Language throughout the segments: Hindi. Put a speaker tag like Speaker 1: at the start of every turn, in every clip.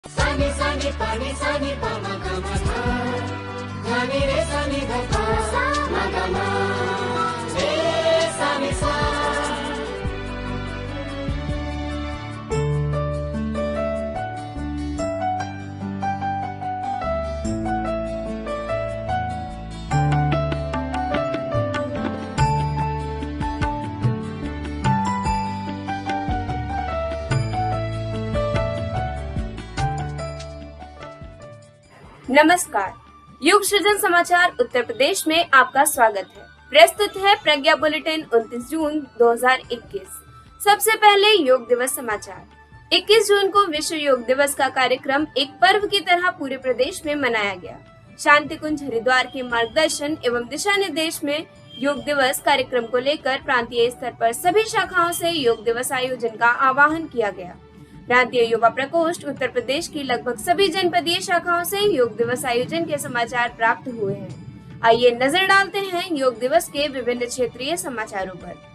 Speaker 1: सानी सानी पानी सानी पा मा गा मा धा धा नि रे सानी धा पा मा गा मा रे सानी सा।
Speaker 2: नमस्कार। युग सृजन समाचार उत्तर प्रदेश में आपका स्वागत है। प्रस्तुत है प्रज्ञा बुलेटिन 29 जून 2021। सबसे पहले योग दिवस समाचार। 21 जून को विश्व योग दिवस का कार्यक्रम एक पर्व की तरह पूरे प्रदेश में मनाया गया। शांति कुंज हरिद्वार के मार्गदर्शन एवं दिशा निर्देश में योग दिवस कार्यक्रम को लेकर प्रांतीय स्तर पर सभी शाखाओं से योग दिवस आयोजन का आह्वान किया गया। प्रांतीय युवा प्रकोष्ठ उत्तर प्रदेश की लगभग सभी जनपदीय शाखाओं से योग दिवस आयोजन के समाचार प्राप्त हुए हैं। आइए नजर डालते हैं योग दिवस के विभिन्न क्षेत्रीय समाचारों पर।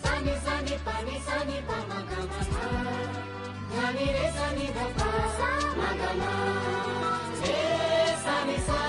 Speaker 1: सानी सानी पानी सानी पा मा गा मा धा धा नि रे सानी धा पा मा गा मा रे सानी सा।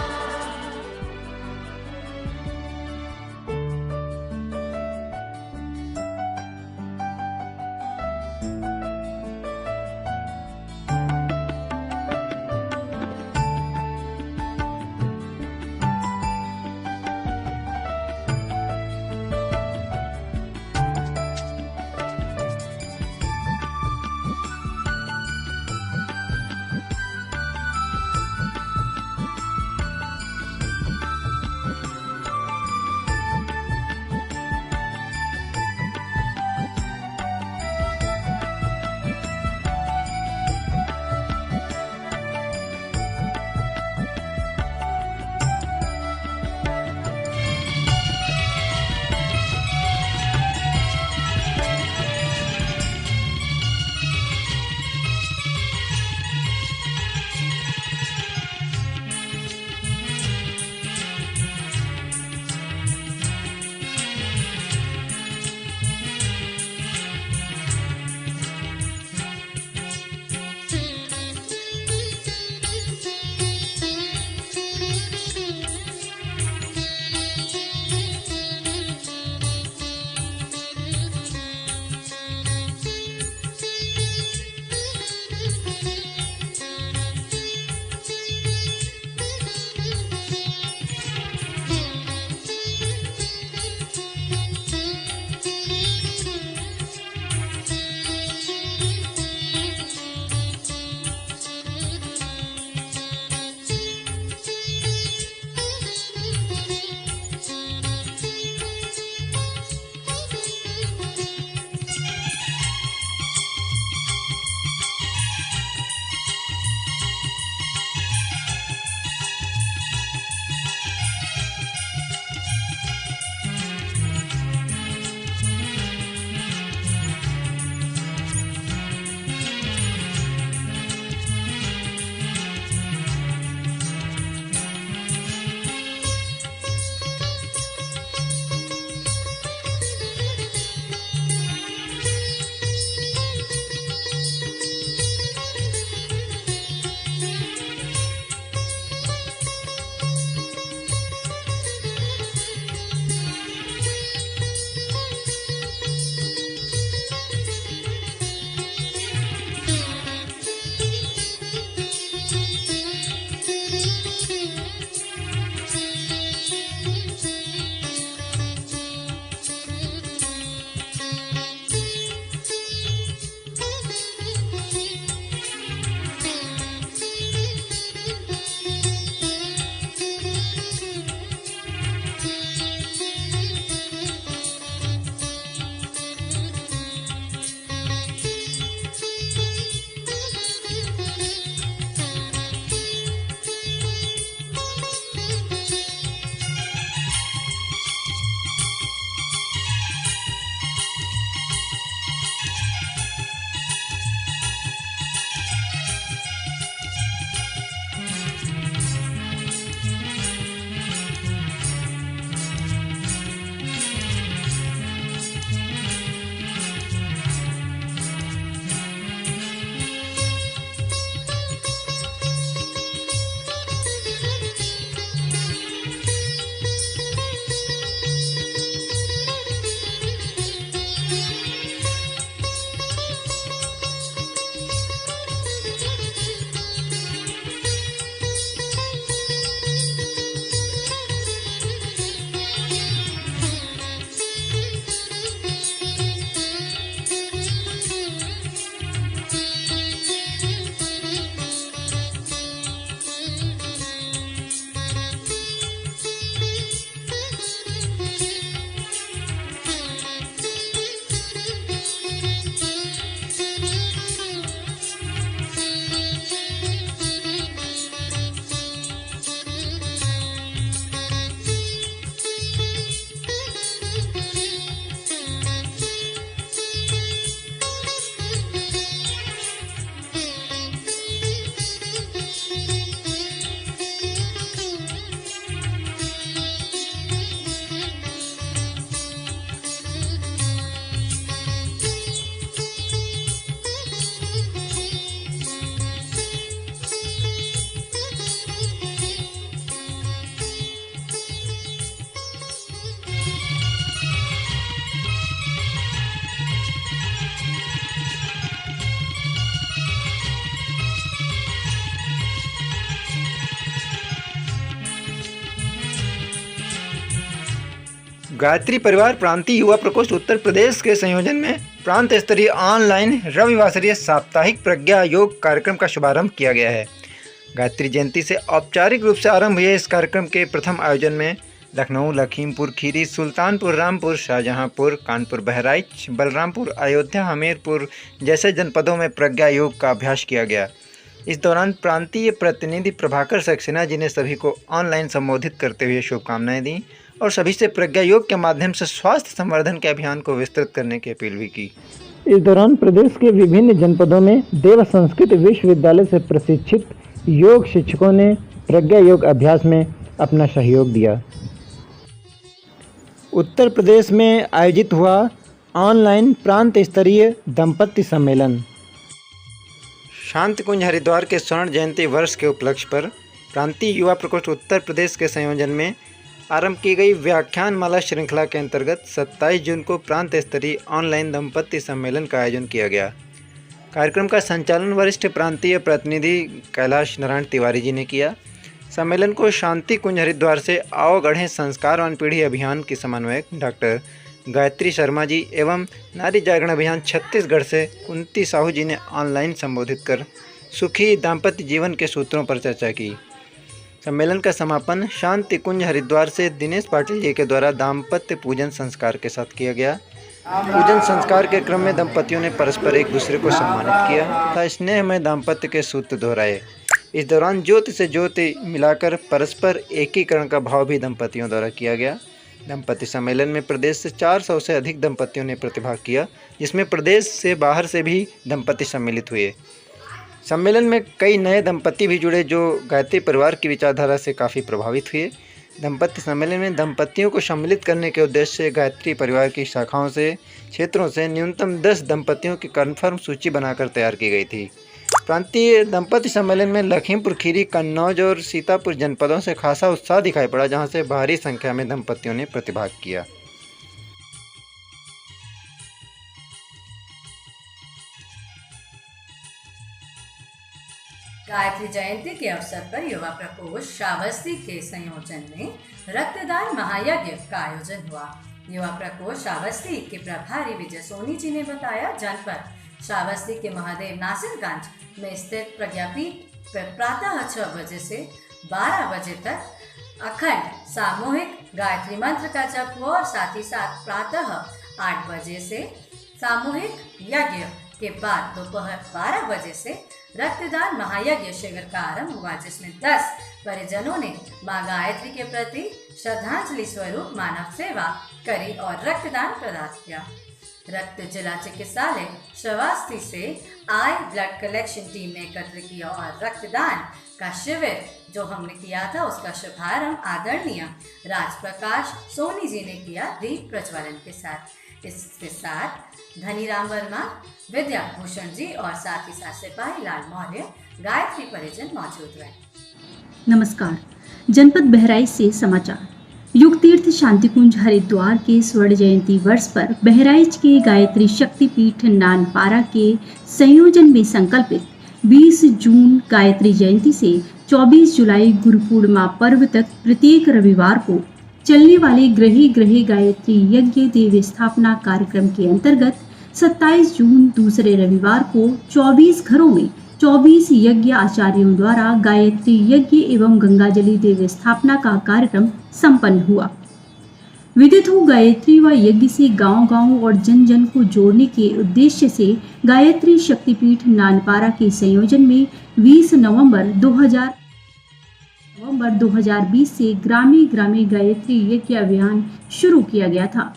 Speaker 3: गायत्री परिवार प्रांतीय युवा प्रकोष्ठ उत्तर प्रदेश के संयोजन में प्रांत स्तरीय ऑनलाइन रविवासरीय साप्ताहिक प्रज्ञा योग कार्यक्रम का शुभारंभ किया गया है। गायत्री जयंती से औपचारिक रूप से आरंभ हुए इस कार्यक्रम के प्रथम आयोजन में लखनऊ, लखीमपुर खीरी, सुल्तानपुर रामपुर, शाहजहांपुर, कानपुर बहराइच, बलरामपुर, अयोध्या, हमीरपुर जैसे जनपदों में प्रज्ञा योग का अभ्यास किया गया। इस दौरान प्रांतीय प्रतिनिधि प्रभाकर सक्सेना जी ने सभी को ऑनलाइन संबोधित करते हुए शुभकामनाएं दी और सभी से प्रज्ञा योग के माध्यम से स्वास्थ्य संवर्धन के अभियान को विस्तृत करने की अपील भी की।
Speaker 4: इस दौरान प्रदेश के विभिन्न जनपदों में देव संस्कृत विश्वविद्यालय से प्रशिक्षित योग शिक्षकों ने प्रज्ञा योग अभ्यास में अपना सहयोग दिया। उत्तर प्रदेश में आयोजित हुआ ऑनलाइन प्रांत स्तरीय दंपत्ति सम्मेलन।
Speaker 3: शांति कुंज हरिद्वार के स्वर्ण जयंती वर्ष के उपलक्ष्य पर प्रांतीय युवा प्रकोष्ठ उत्तर प्रदेश के संयोजन में आरंभ की गई व्याख्यानमाला श्रृंखला के अंतर्गत 27 जून को प्रांत स्तरीय ऑनलाइन दंपत्ति सम्मेलन का आयोजन किया गया। कार्यक्रम का संचालन वरिष्ठ प्रांतीय प्रतिनिधि कैलाश नारायण तिवारी जी ने किया। सम्मेलन को शांति कुंज हरिद्वार से आओ गढ़ें संस्कारवान पीढ़ी अभियान की समन्वयक डॉक्टर गायत्री शर्मा जी एवं नारी जागरण अभियान छत्तीसगढ़ से कुंती साहू जी ने ऑनलाइन संबोधित कर सुखी दाम्पत्य जीवन के सूत्रों पर चर्चा की। सम्मेलन का समापन शांति कुंज हरिद्वार से दिनेश पाटिल जी के द्वारा दाम्पत्य पूजन संस्कार के साथ किया गया। पूजन संस्कार के क्रम में दंपतियों ने परस्पर एक दूसरे को सम्मानित किया तथा स्नेह में दाम्पत्य के सूत्र दोहराए। इस दौरान ज्योति से ज्योति मिलाकर परस्पर एकीकरण का भाव भी दंपतियों द्वारा किया गया। दंपति सम्मेलन में प्रदेश से 400 से अधिक दंपतियों ने प्रतिभाग किया, जिसमें प्रदेश से बाहर से भी दंपति सम्मिलित हुए। सम्मेलन में कई नए दंपति भी जुड़े जो गायत्री परिवार की विचारधारा से काफ़ी प्रभावित हुए। दंपति सम्मेलन में दंपतियों को सम्मिलित करने के उद्देश्य से गायत्री परिवार की शाखाओं से क्षेत्रों से न्यूनतम 10 दंपतियों की कन्फर्म सूची बनाकर तैयार की गई थी। प्रांतीय दंपति सम्मेलन में लखीमपुर खीरी, कन्नौज और सीतापुर जनपदों से खासा उत्साह दिखाई पड़ा, जहां से भारी संख्या में दंपतियों ने प्रतिभाग किया।
Speaker 5: गायत्री जयंती के अवसर पर युवा प्रकोष्ठ श्रावस्ती के संयोजन में रक्तदान महायज्ञ का आयोजन हुआ। युवा प्रकोष्ठ श्रावस्ती के प्रभारी विजय सोनी जी ने बताया, जनपद श्रावस्ती के महादेव नासिरगंज में स्थित प्रज्ञापीठ प्रातः 6 बजे से 12 बजे तक अखंड सामूहिक गायत्री मंत्र का जप हुआ और साथ ही साथ प्रातः 8 बजे से सामूहिक यज्ञ के बाद दोपहर 12 बजे से रक्तदान महायज्ञ शिविर का आरंभ हुआ, जिसमें 10 परिजनों ने मां गायत्री के प्रति श्रद्धांजलि स्वरूप मानव सेवा करी और रक्तदान प्रदान किया। रक्त जिला चिकित्सालय श्रावस्ती से आई ब्लड कलेक्शन टीम ने एकत्र किया और रक्तदान का शिविर जो हमने किया था उसका शुभारंभ आदरणीय राजप्रकाश सोनी जी ने किया दीप प्रज्वलन के साथ। इसके साथ धनीराम वर्मा, विद्या भूषण जी और साथ ही साथ सिपाही लाल मौर्य गायत्री परिजन मौजूद रहे।
Speaker 6: नमस्कार, जनपद बहराइच से समाचार। युग तीर्थ शांतिकुंज हरिद्वार के स्वर्ण जयंती वर्ष पर बहराइच के गायत्री शक्तिपीठ नानपारा के संयोजन में संकल्पित 20 जून गायत्री जयंती से 24 जुलाई गुरु पूर्णिमा पर्व तक प्रत्येक रविवार को चलने वाले ग्रहे ग्रहे गायत्री यज्ञ देव स्थापना कार्यक्रम के अंतर्गत 27 जून दूसरे रविवार को 24 घरों में 24 यज्ञ आचार्यों द्वारा गायत्री यज्ञ एवं गंगाजली देव स्थापना का कार्यक्रम संपन्न हुआ। विदित हो गायत्री व यज्ञ से गांव-गांव और जन जन को जोड़ने के उद्देश्य से गायत्री शक्तिपीठ नानपारा के संयोजन में 20 नवंबर 2020 से ग्रामीण ग्रामीण गायत्री यज्ञ अभियान शुरू किया गया था।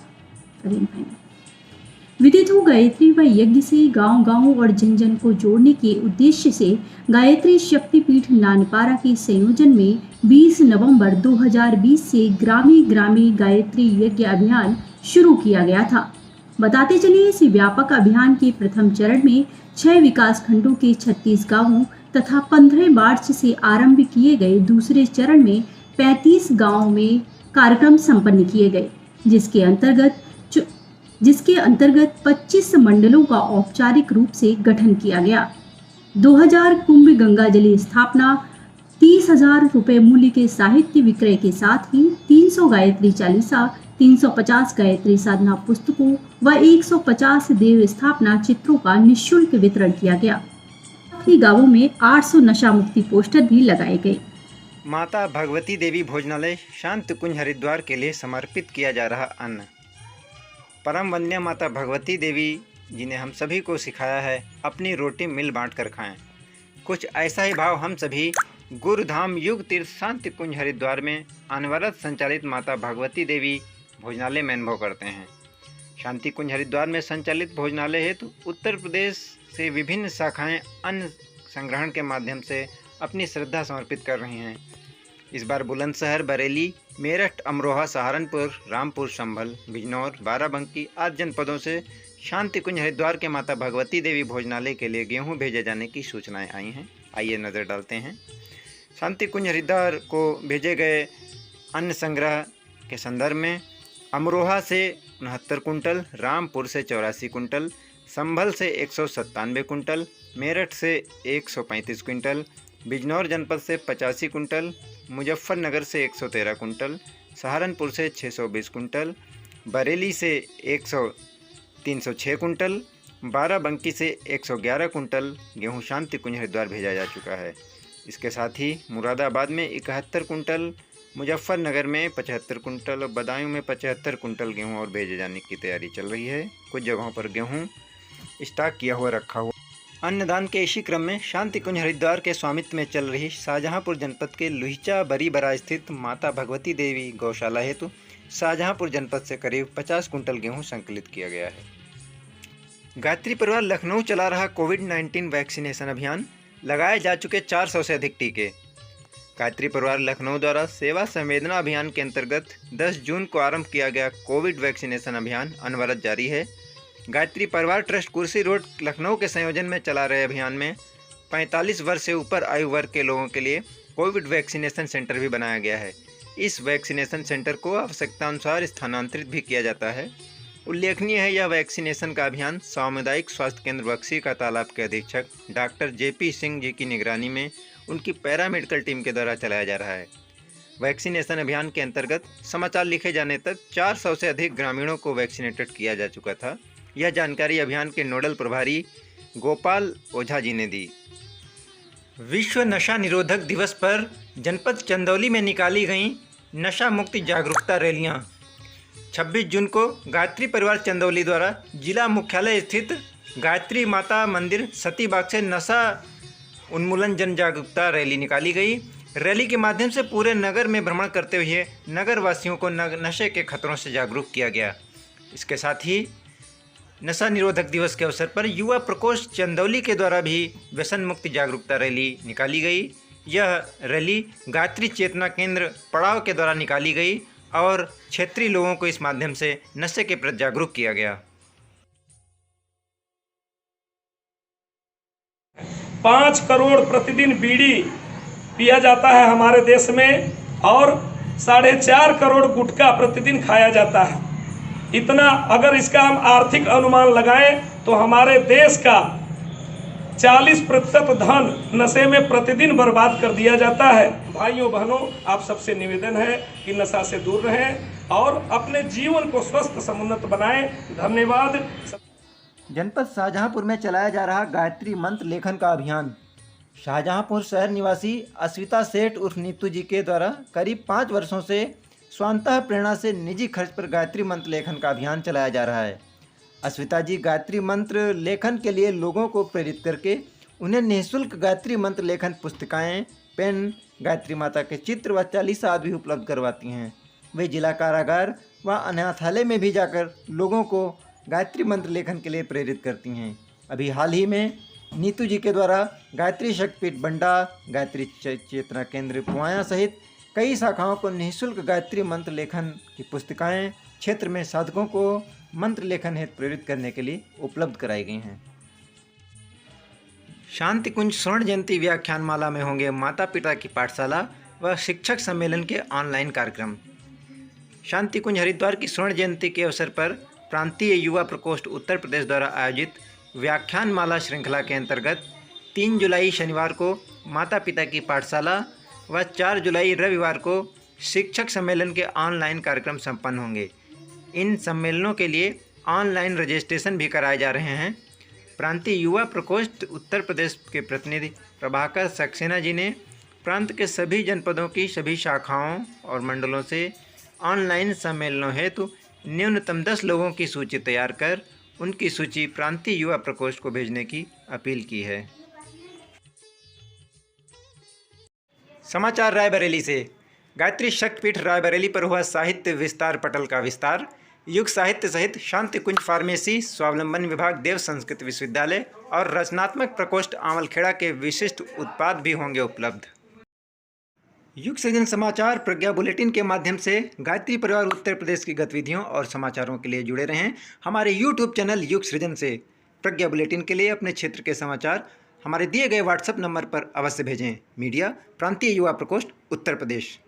Speaker 6: विदित हो गायत्री व यज्ञ से गांव-गांव और जन जन को जोड़ने के उद्देश्य से गायत्री शक्तिपीठ नानपारा के संयोजन में 20 नवंबर 2020 से ग्रामीण ग्रामीण गायत्री यज्ञ अभियान शुरू किया गया था। बताते चलिए, इस व्यापक अभियान के प्रथम चरण में 6 विकास खंडों के 36 गांवों तथा 15 मार्च से आरंभ किए गए दूसरे चरण में 35 गांवों में कार्यक्रम संपन्न किए गए, जिसके अंतर्गत 25 मंडलों का औपचारिक रूप से गठन किया गया। 2000 कुंभ गंगाजली स्थापना, 30,000 रुपये मूल्य के साहित्य विक्रय के साथ ही 300 गायत्री चालीसा, 350 गायत्री साधना पुस्तकों व 150 देव स्थापना चित्रों का निःशुल्क वितरण किया गया। साथ ही गांवों में 800 नशा मुक्ति पोस्टर भी लगाए गए।
Speaker 3: माता भगवती देवी भोजनालय शांति कुंज हरिद्वार के लिए समर्पित किया जा रहा अन्न। परम वंद्य माता भगवती देवी जिन्हें हम सभी को सिखाया है अपनी रोटी मिल बांट कर खाएं। कुछ ऐसा ही भाव हम सभी गुरुधाम युग तीर्थ शांति कुंज हरिद्वार में अनवरत संचालित माता भगवती देवी भोजनालय में अनुभव करते हैं। शांति कुंज हरिद्वार में संचालित भोजनालय हेतु उत्तर प्रदेश से विभिन्न शाखाएं अन्न संग्रहण के माध्यम से अपनी श्रद्धा समर्पित कर रही हैं। इस बार बुलंदशहर, बरेली, मेरठ, अमरोहा, सहारनपुर, रामपुर, संभल, बिजनौर, बाराबंकी आदि जनपदों से शांति कुंज हरिद्वार के माता भगवती देवी भोजनालय के लिए गेहूं भेजे जाने की सूचनाएं आई हैं। आइए नज़र डालते हैं। शांति कुंज हरिद्वार को भेजे गए अन्न संग्रह के संदर्भ में अमरोहा से 69 कुंटल, रामपुर से 84 कुंटल, संभल से 197 कुंटल, मेरठ से 135 कुंटल, बिजनौर जनपद से 85 कुंटल, मुजफ्फरनगर से 113 कुंटल, सहारनपुर से 620 कुंटल, बरेली से 306 कुंटल, बाराबंकी से 111 कुंटल गेहूं शांति कुंज हरिद्वार भेजा जा चुका है। इसके साथ ही मुरादाबाद में 71 कुंटल, मुजफ्फरनगर में 75 कुंटल और बदायूं में 75 कुंटल गेहूं और भेजे जाने की तैयारी चल रही है। कुछ जगहों पर गेहूं स्टॉक किया हुआ रखा हुआ। अन्नदान के इसी क्रम में शांति कुंज हरिद्वार के स्वामित्व में चल रही शाहजहांपुर जनपद के लुहिचा बरीबरा स्थित माता भगवती देवी गौशाला हेतु शाहजहांपुर जनपद से करीब 50 कुंटल गेहूं संकलित किया गया है। गायत्री परिवार लखनऊ चला रहा कोविड-19 वैक्सीनेशन अभियान, लगाए जा चुके 400 से अधिक टीके। गायत्री परिवार लखनऊ द्वारा सेवा संवेदना अभियान के अंतर्गत 10 जून को आरंभ किया गया कोविड वैक्सीनेशन अभियान अनवरत जारी है। गायत्री परिवार ट्रस्ट कुर्सी रोड लखनऊ के संयोजन में चला रहे अभियान में 45 वर्ष से ऊपर आयु वर्ग के लोगों के लिए कोविड वैक्सीनेशन सेंटर भी बनाया गया है। इस वैक्सीनेशन सेंटर को आवश्यकता अनुसार स्थानांतरित भी किया जाता है। उल्लेखनीय है, यह वैक्सीनेशन का अभियान सामुदायिक स्वास्थ्य केंद्र बक्सी का तालाब के अधीक्षक डॉक्टर JP सिंह जी की निगरानी में उनकी पैरामेडिकल टीम के द्वारा चलाया जा रहा है। वैक्सीनेशन अभियान के अंतर्गत समाचार लिखे जाने तक 400 से अधिक ग्रामीणों को वैक्सीनेटेड किया जा चुका था। यह जानकारी अभियान के नोडल प्रभारी गोपाल ओझा जी ने दी। विश्व नशा निरोधक दिवस पर जनपद चंदौली में निकाली गई नशा मुक्ति जागरूकता रैलियां। 26 जून को गायत्री परिवार चंदौली द्वारा जिला मुख्यालय स्थित गायत्री माता मंदिर सतीबाग से नशा उन्मूलन जन जागरूकता रैली निकाली गई। रैली के माध्यम से पूरे नगर में भ्रमण करते हुए नगर वासियों को नशे के खतरों से जागरूक किया गया। इसके साथ ही नशा निरोधक दिवस के अवसर पर युवा प्रकोष्ठ चंदौली के द्वारा भी व्यसन मुक्ति जागरूकता रैली निकाली गई। यह रैली गायत्री चेतना केंद्र पड़ाव के द्वारा निकाली गई और क्षेत्रीय लोगों को इस माध्यम से नशे के प्रति जागरूक किया गया।
Speaker 7: 5 करोड़ प्रतिदिन बीड़ी पिया जाता है हमारे देश में और 4.5 करोड़ गुटखा प्रतिदिन खाया जाता है। इतना अगर इसका हम आर्थिक अनुमान लगाएं तो हमारे देश का 40% धन नशे में प्रतिदिन बर्बाद कर दिया जाता है। भाइयों बहनों, आप सबसे निवेदन है कि नशा से दूर रहें और अपने जीवन को स्वस्थ समुन्नत बनाएं। धन्यवाद।
Speaker 3: जनपद शाहजहांपुर में चलाया जा रहा गायत्री मंत्र लेखन का अभियान। शाहजहांपुर शहर निवासी अस्विता सेठ उर्फ नीतू जी के द्वारा करीब 5 वर्षों से स्वांतः प्रेरणा से निजी खर्च पर गायत्री मंत्र लेखन का अभियान चलाया जा रहा है। अस्विता जी गायत्री मंत्र लेखन के लिए लोगों को प्रेरित करके उन्हें निःशुल्क गायत्री मंत्र लेखन पुस्तिकाएं, पेन, गायत्री माता के चित्र व चालीसा आदि भी उपलब्ध करवाती हैं। वे जिला कारागार व अनाथालय में भी जाकर लोगों को गायत्री मंत्र लेखन के लिए प्रेरित करती हैं। अभी हाल ही में नीतू जी के द्वारा गायत्री शक्तिपीठ बंडा, गायत्री चेतना केंद्र पुआया सहित कई शाखाओं को निःशुल्क गायत्री मंत्र लेखन की पुस्तिकाएं क्षेत्र में साधकों को मंत्र लेखन हेतु प्रेरित करने के लिए उपलब्ध कराई गई हैं। शांति कुंज स्वर्ण जयंती व्याख्यान माला में होंगे माता पिता की पाठशाला व शिक्षक सम्मेलन के ऑनलाइन कार्यक्रम। शांति कुंज हरिद्वार की स्वर्ण जयंती के अवसर पर प्रांतीय युवा प्रकोष्ठ उत्तर प्रदेश द्वारा आयोजित व्याख्यान माला श्रृंखला के अंतर्गत 3 जुलाई शनिवार को माता पिता की पाठशाला व 4 जुलाई रविवार को शिक्षक सम्मेलन के ऑनलाइन कार्यक्रम संपन्न होंगे। इन सम्मेलनों के लिए ऑनलाइन रजिस्ट्रेशन भी कराए जा रहे हैं। प्रांतीय युवा प्रकोष्ठ उत्तर प्रदेश के प्रतिनिधि प्रभाकर सक्सेना जी ने प्रांत के सभी जनपदों की सभी शाखाओं और मंडलों से ऑनलाइन सम्मेलनों हेतु न्यूनतम 10 लोगों की सूची तैयार कर उनकी सूची प्रांतीय युवा प्रकोष्ठ को भेजने की अपील की है। समाचार रायबरेली से। गायत्री शक्तिपीठ रायबरेली पर हुआ साहित्य विस्तार पटल का विस्तार। युग साहित्य सहित शांति कुंज फार्मेसी, स्वावलंबन विभाग, देव संस्कृत विश्वविद्यालय और रचनात्मक प्रकोष्ठ आमलखेड़ा के विशिष्ट उत्पाद भी होंगे उपलब्ध। युग सृजन समाचार प्रज्ञा बुलेटिन के माध्यम से गायत्री परिवार उत्तर प्रदेश की गतिविधियों और समाचारों के लिए जुड़े रहें। हमारे YouTube चैनल युग सृजन से प्रज्ञा बुलेटिन के लिए अपने क्षेत्र के समाचार हमारे दिए गए व्हाट्सएप नंबर पर अवश्य भेजें। मीडिया प्रांतीय युवा प्रकोष्ठ उत्तर प्रदेश।